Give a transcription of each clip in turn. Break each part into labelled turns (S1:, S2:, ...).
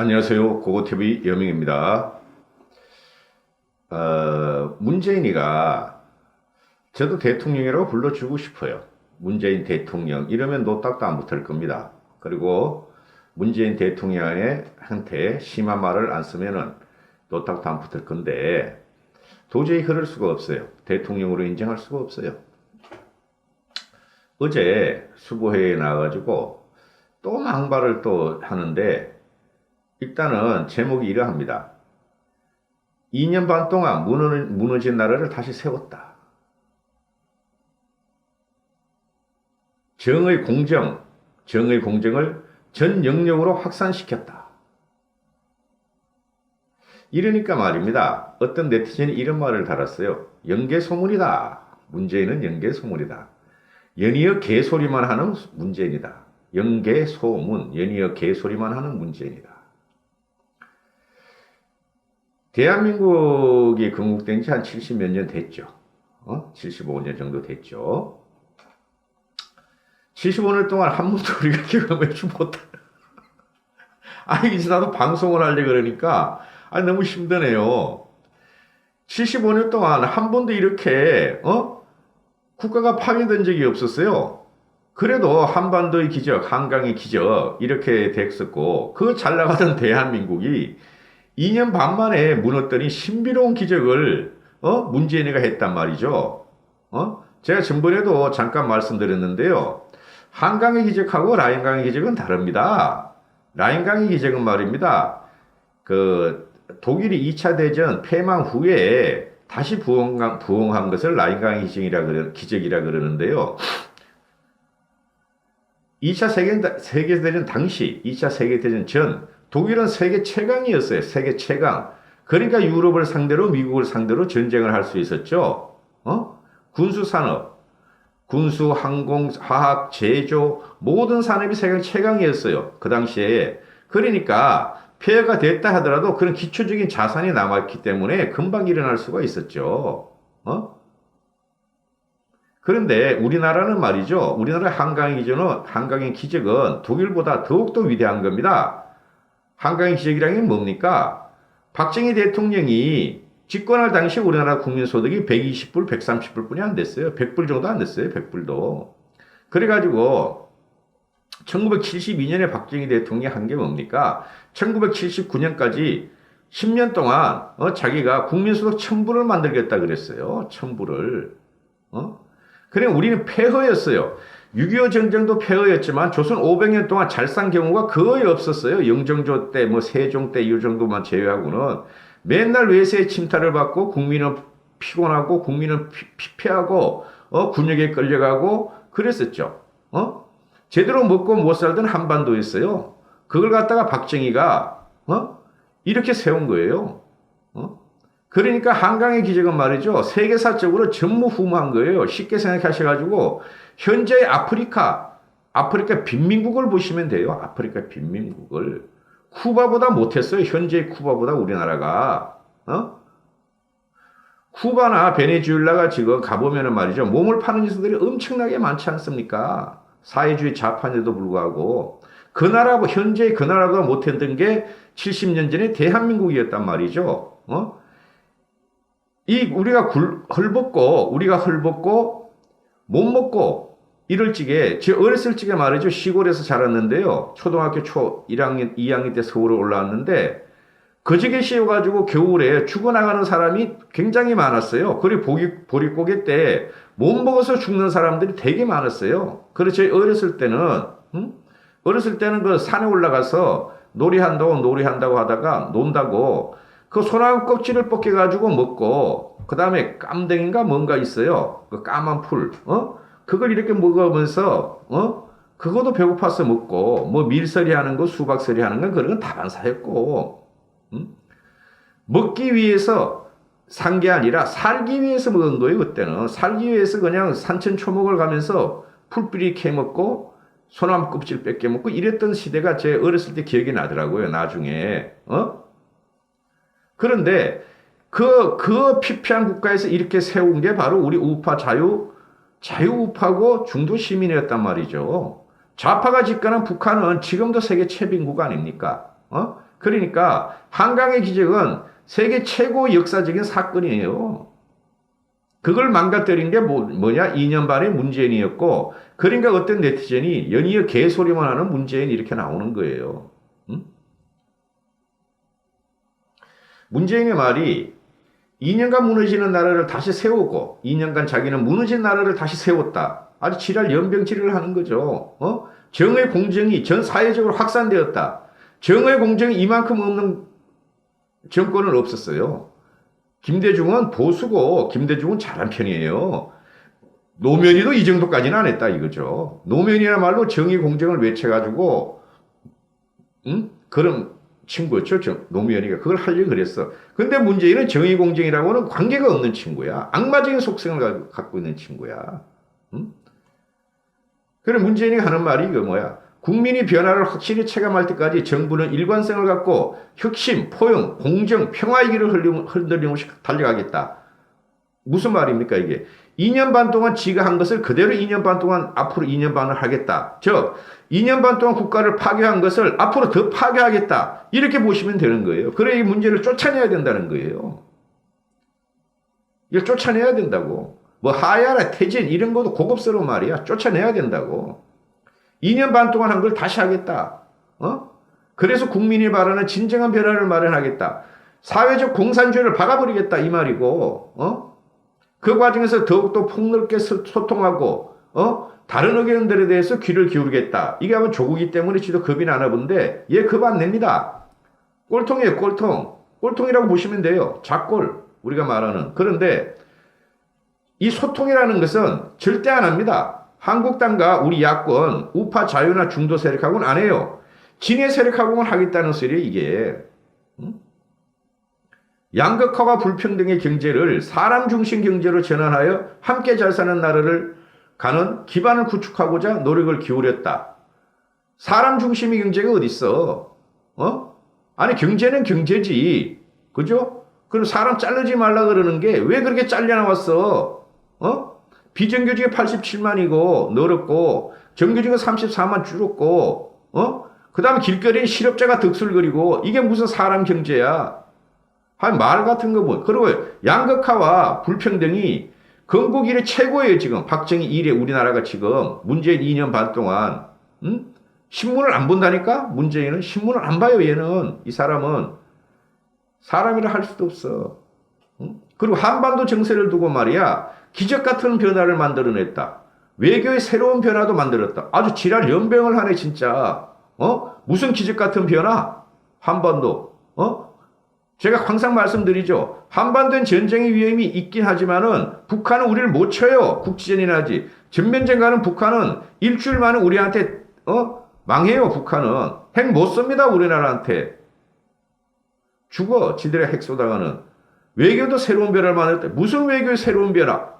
S1: 안녕하세요. 고고TV 여명입니다. 문재인이가 저도 대통령이라고 불러주고 싶어요. 문재인 대통령 이러면 노딱도 안 붙을 겁니다. 그리고 문재인 대통령한테 심한 말을 안 쓰면은 노딱도 안 붙을 건데 도저히 그럴 수가 없어요. 대통령으로 인정할 수가 없어요. 어제 수보회에 나와가지고 또 망발을 또 하는데 일단은 제목이 이러합니다. 2년 반 동안 무너진 나라를 다시 세웠다. 정의 공정을 전 영역으로 확산시켰다. 이러니까 말입니다. 어떤 네티즌이 이런 말을 달았어요. 연개소문이다. 문재인은 연개소문이다. 연이어 개소리만 하는 문재인이다. 연개소문, 연이어 개소리만 하는 문재인이다. 대한민국이 건국된 지 한 70몇 년 됐죠. 75년 정도 됐죠. 75년 동안 한 번도 우리가 경험하지 못한. 아니, 이제 나도 방송을 하려고 그러니까, 너무 힘드네요. 75년 동안 한 번도 이렇게, 국가가 파괴된 적이 없었어요. 그래도 한반도의 기적, 한강의 기적, 이렇게 됐었고, 그 잘 나가던 대한민국이 2년 반 만에 무너뜨린 신비로운 기적을 문재인이가 했단 말이죠. 제가 전번에도 잠깐 말씀드렸는데요. 한강의 기적하고 라인강의 기적은 다릅니다. 라인강의 기적은 말입니다. 그 독일이 2차 대전 폐망 후에 다시 부흥한 것을 라인강의 기적이라 그러는데요. 2차 세계대전 당시, 2차 세계대전 전 독일은 세계 최강이었어요. 세계 최강. 그러니까 유럽을 상대로 미국을 상대로 전쟁을 할 수 있었죠. 군수산업, 군수, 항공, 화학, 제조 모든 산업이 세계 최강이었어요. 그 당시에. 그러니까 폐허가 됐다 하더라도 그런 기초적인 자산이 남았기 때문에 금방 일어날 수가 있었죠. 그런데 우리나라는 말이죠. 우리나라 한강의 기적은 독일보다 더욱더 위대한 겁니다. 한강의 기적이라는 게 뭡니까? 박정희 대통령이 집권할 당시 우리나라 국민소득이 120불, 130불 뿐이 안 됐어요. 100불 정도 안 됐어요. 100불도. 그래가지고 1972년에 박정희 대통령이 한 게 뭡니까? 1979년까지 10년 동안 자기가 국민소득 1000불을 만들겠다 그랬어요. 1000불을. 그래 우리는 폐허였어요. 6.25 전쟁도 폐허였지만 조선 500년 동안 잘 산 경우가 거의 없었어요. 영정조 때, 세종 때 이 정도만 제외하고는 맨날 외세의 침탈을 받고 국민은 피곤하고 국민은 피폐하고 군역에 끌려가고 그랬었죠. 제대로 먹고 못 살던 한반도였어요. 그걸 갖다가 박정희가 이렇게 세운 거예요. 그러니까 한강의 기적은 말이죠. 세계사적으로 전무후무한 거예요. 쉽게 생각하셔가지고 현재 아프리카 빈민국을 보시면 돼요. 아프리카 빈민국을. 쿠바보다 못했어요. 현재 쿠바보다 우리나라가. 쿠바나 베네수엘라가 지금 가보면은 말이죠. 몸을 파는 녀석들이 엄청나게 많지 않습니까? 사회주의 좌파인데도 불구하고. 현재 그 나라보다 못했던 게 70년 전에 대한민국이었단 말이죠. 우리가 헐벗고 못 먹고 이럴 적에 제 어렸을 적에 말이죠. 시골에서 자랐는데요. 초등학교 1학년, 2학년 때 서울에 올라왔는데 그 적에 씌워가지고 겨울에 죽어나가는 사람이 굉장히 많았어요. 그리고 보릿고개 때 못 먹어서 죽는 사람들이 되게 많았어요. 그래서 어렸을 때는 그 산에 올라가서 놀이한다고 하다가 논다고 그 소나무 껍질을 벗겨가지고 먹고, 그 다음에 깜댕인가 뭔가 있어요. 그 까만 풀, 그걸 이렇게 먹으면서, 그것도 배고파서 먹고, 밀서리 하는 거, 수박서리 하는 건 그런 건 다반사였고, 먹기 위해서 산 게 아니라 살기 위해서 먹은 거예요, 그때는. 살기 위해서 그냥 산천초목을 가면서 풀뿌리 캐먹고, 소나무 껍질 뺏겨 먹고 이랬던 시대가 제 어렸을 때 기억이 나더라고요, 나중에. 그런데 그 피폐한 국가에서 이렇게 세운 게 바로 우리 우파 자유우파고 중도 시민이었단 말이죠. 좌파가 집권한 북한은 지금도 세계 최빈국 아닙니까? 그러니까 한강의 기적은 세계 최고 역사적인 사건이에요. 그걸 망가뜨린 게 뭐냐? 2년 반의 문재인이었고, 그러니까 어떤 네티즌이 연이어 개소리만 하는 문재인 이렇게 나오는 거예요. 응? 문재인의 말이 2년간 무너지는 나라를 다시 세우고 2년간 자기는 무너진 나라를 다시 세웠다. 아주 지랄 연병질을 하는 거죠. 정의 공정이 전 사회적으로 확산되었다. 정의 공정이 이만큼 없는 정권은 없었어요. 김대중은 보수고 김대중은 잘한 편이에요. 노무현이도 이 정도까지는 안 했다 이거죠. 노무현이야말로 정의 공정을 외쳐가지고 그런 친구였죠. 노무현이가 그걸 하려고 그랬어. 근데 문재인은 정의 공정이라고는 관계가 없는 친구야. 악마적인 속성을 갖고 있는 친구야. 그래 문재인이 하는 말이 이거 뭐야? 국민이 변화를 확실히 체감할 때까지 정부는 일관성을 갖고 혁신, 포용, 공정, 평화의 길을 흔들림없이 달려가겠다. 무슨 말입니까 이게? 2년 반 동안 지가 한 것을 그대로 2년 반 동안 앞으로 2년 반을 하겠다. 즉 2년 반 동안 국가를 파괴한 것을 앞으로 더 파괴하겠다. 이렇게 보시면 되는 거예요. 그래 이 문제를 쫓아내야 된다는 거예요. 이걸 쫓아내야 된다고. 뭐 하야라 태진 이런 것도 고급스러운 말이야. 쫓아내야 된다고. 2년 반 동안 한 걸 다시 하겠다. 그래서 국민이 바라는 진정한 변화를 마련하겠다. 사회적 공산주의를 박아버리겠다 이 말이고. 그 과정에서 더욱더 폭넓게 소통하고 다른 의견들에 대해서 귀를 기울이겠다. 이게 아마 조국이기 때문에 지도 겁이 나나 본데 얘 겁 안 냅니다. 꼴통이에요. 꼴통. 꼴통이라고 보시면 돼요. 작골 우리가 말하는. 그런데 이 소통이라는 것은 절대 안 합니다. 한국당과 우리 야권, 우파 자유나 중도 세력하고는 안 해요. 진해 세력하고는 하겠다는 소리예요 이게. 양극화와 불평등의 경제를 사람 중심 경제로 전환하여 함께 잘 사는 나라를 가는 기반을 구축하고자 노력을 기울였다. 사람 중심의 경제가 어디 있어? 아니 경제는 경제지. 그죠? 그럼 사람 자르지 말라 그러는 게 왜 그렇게 잘려나왔어? 비정규직이 87만이고 늘었고 정규직은 34만 줄었고 그 다음에 길거리에 실업자가 득술거리고 이게 무슨 사람 경제야? 말 같은 거 뭐. 그리고 양극화와 불평등이 건국 이래 최고예요 지금. 박정희 이래 우리나라가 지금 문재인 2년 반 동안 신문을 안 본다니까? 문재인은 신문을 안 봐요 얘는. 이 사람은 사람이라 할 수도 없어. 그리고 한반도 정세를 두고 말이야 기적 같은 변화를 만들어냈다. 외교의 새로운 변화도 만들었다. 아주 지랄 연병을 하네 진짜. 무슨 기적 같은 변화? 한반도. 제가 항상 말씀드리죠. 한반도엔 전쟁의 위험이 있긴 하지만은 북한은 우리를 못 쳐요. 국지전이나 하지. 전면전 가는 북한은 일주일 만에 우리한테 망해요. 북한은. 핵 못 쏩니다. 우리나라한테. 죽어. 지들의 핵 쏘다가는. 외교도 새로운 변화를 만들었다. 무슨 외교의 새로운 변화?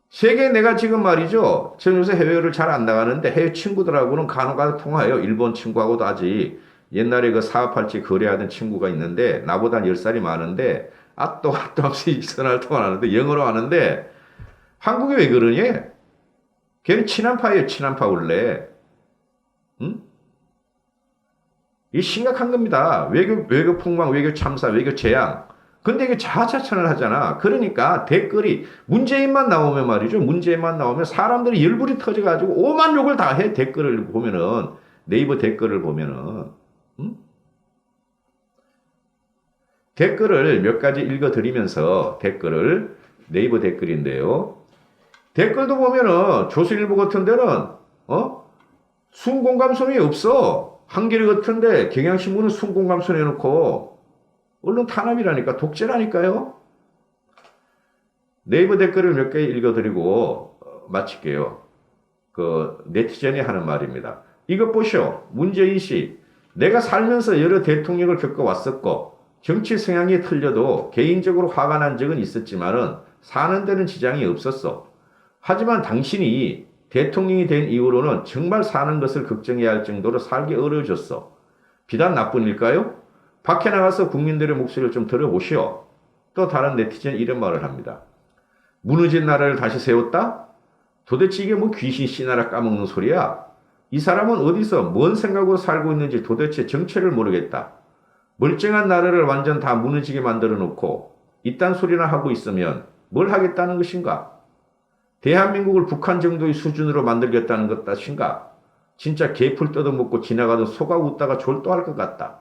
S1: 세계 내가 지금 말이죠. 저는 요새 해외를 잘 안 나가는데 해외 친구들하고는 간혹가다 통화해요. 일본 친구하고도 아직. 옛날에 그 사업할지 거래하던 친구가 있는데 나보다 10살이 많은데 또 없이 전화를 통화하는데 영어로 하는데 한국이 왜 그러니? 걔는 친한파예요. 친한파 원래. 이게 심각한 겁니다. 외교 폭망, 외교 참사, 외교 재앙. 근데 이게 자아자찬을 하잖아. 그러니까 댓글이 문재인만 나오면 말이죠. 문재인만 나오면 사람들이 열불이 터져가지고 오만 욕을 다 해. 댓글을 보면은 네이버 댓글을 보면은 댓글을 몇 가지 읽어드리면서 댓글을 네이버 댓글인데요. 댓글도 보면은 조선일보 같은 데는 순공감선이 없어. 한겨레 같은데 경향신문은 순공감선 해놓고 언론 탄압이라니까 독재라니까요. 네이버 댓글을 몇 개 읽어드리고 마칠게요. 그 네티즌이 하는 말입니다. 이것 보시오. 문재인 씨. 내가 살면서 여러 대통령을 겪어왔었고 정치 성향이 틀려도 개인적으로 화가 난 적은 있었지만은 사는 데는 지장이 없었어. 하지만 당신이 대통령이 된 이후로는 정말 사는 것을 걱정해야 할 정도로 살기 어려워졌어. 비단 나쁜 일까요? 밖에 나가서 국민들의 목소리를 좀 들어보시오. 또 다른 네티즌 이런 말을 합니다. 무너진 나라를 다시 세웠다? 도대체 이게 뭐 귀신 씨나라 까먹는 소리야? 이 사람은 어디서 뭔 생각으로 살고 있는지 도대체 정체를 모르겠다. 멀쩡한 나라를 완전 다 무너지게 만들어 놓고 이딴 소리나 하고 있으면 뭘 하겠다는 것인가? 대한민국을 북한 정도의 수준으로 만들겠다는 것 것인가? 진짜 개풀 뜯어먹고 지나가던 소가 웃다가 졸도할 것 같다.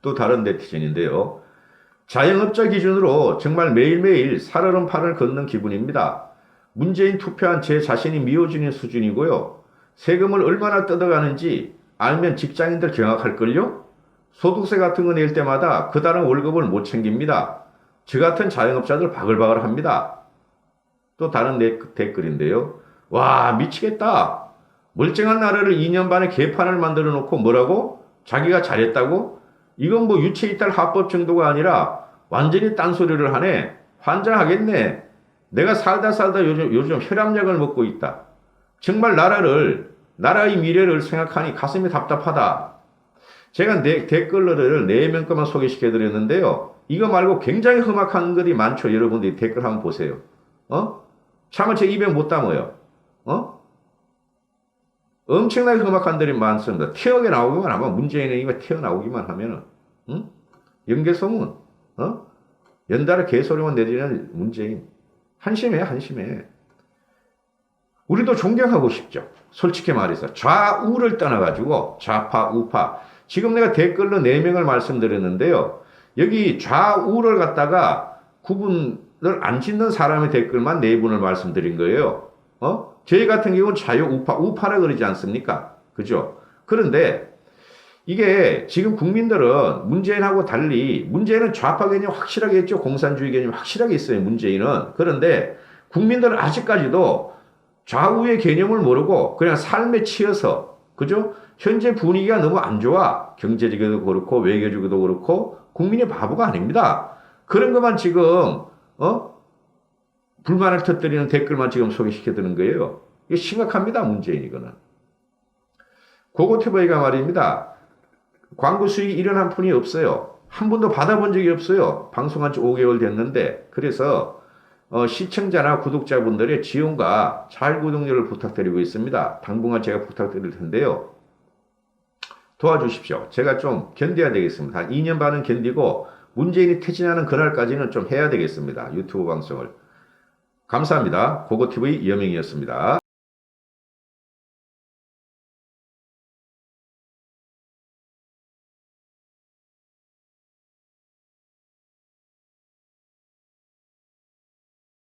S1: 또 다른 네티즌인데요. 자영업자 기준으로 정말 매일매일 살얼음판을 걷는 기분입니다. 문재인 투표한 제 자신이 미워지는 수준이고요. 세금을 얼마나 뜯어가는지 알면 직장인들 경악할걸요? 소득세 같은 거 낼 때마다 그다른 월급을 못 챙깁니다. 저 같은 자영업자들 바글바글합니다. 또 다른 댓글인데요. 와, 미치겠다. 멀쩡한 나라를 2년 반에 개판을 만들어 놓고 뭐라고? 자기가 잘했다고? 이건 뭐 유체이탈 합법 정도가 아니라 완전히 딴소리를 하네. 환장하겠네. 내가 살다 요즘 혈압약을 먹고 있다. 정말 나라의 미래를 생각하니 가슴이 답답하다. 제가 댓글을 4명 거만 소개시켜 드렸는데요. 이거 말고 굉장히 험악한 것이 많죠. 여러분들이 댓글 한번 보세요. 참을 제 입에 못 담아요. 엄청나게 험악한 들이 많습니다. 튀어게 나오기만 하면, 문재인이 이거 튀어나오기만 하면은, 연개소문, 연달아 개소리만 내지는 문재인. 한심해. 우리도 존경하고 싶죠. 솔직히 말해서. 좌우를 떠나가지고, 좌파, 우파. 지금 내가 댓글로 4명을 말씀드렸는데요. 여기 좌우를 갖다가 구분을 안 짓는 사람의 댓글만 4분을 말씀드린 거예요. 저희 같은 경우는 자유 우파라 그러지 않습니까? 그죠? 그런데 이게 지금 국민들은 문재인하고 달리 문재인은 좌파 개념 확실하게 있죠. 공산주의 개념 확실하게 있어요. 문재인은. 그런데 국민들은 아직까지도 좌우의 개념을 모르고 그냥 삶에 치여서 그죠? 현재 분위기가 너무 안 좋아. 경제적으로도 그렇고 외교적으로도 그렇고 국민이 바보가 아닙니다. 그런 것만 지금 불만을 터뜨리는 댓글만 지금 소개시켜드리는 거예요. 이게 심각합니다. 문재인 이거는. 고고티브이가 말입니다. 광고 수익 1원 한 푼이 없어요. 한 번도 받아본 적이 없어요. 방송한 지 5개월 됐는데 그래서 시청자나 구독자분들의 지원과 잘 구독률을 부탁드리고 있습니다. 당분간 제가 부탁드릴 텐데요. 도와주십시오. 제가 좀 견뎌야 되겠습니다. 한 2년 반은 견디고 문재인이 퇴진하는 그날까지는 좀 해야 되겠습니다. 유튜브 방송을. 감사합니다. 고고TV 여명이었습니다.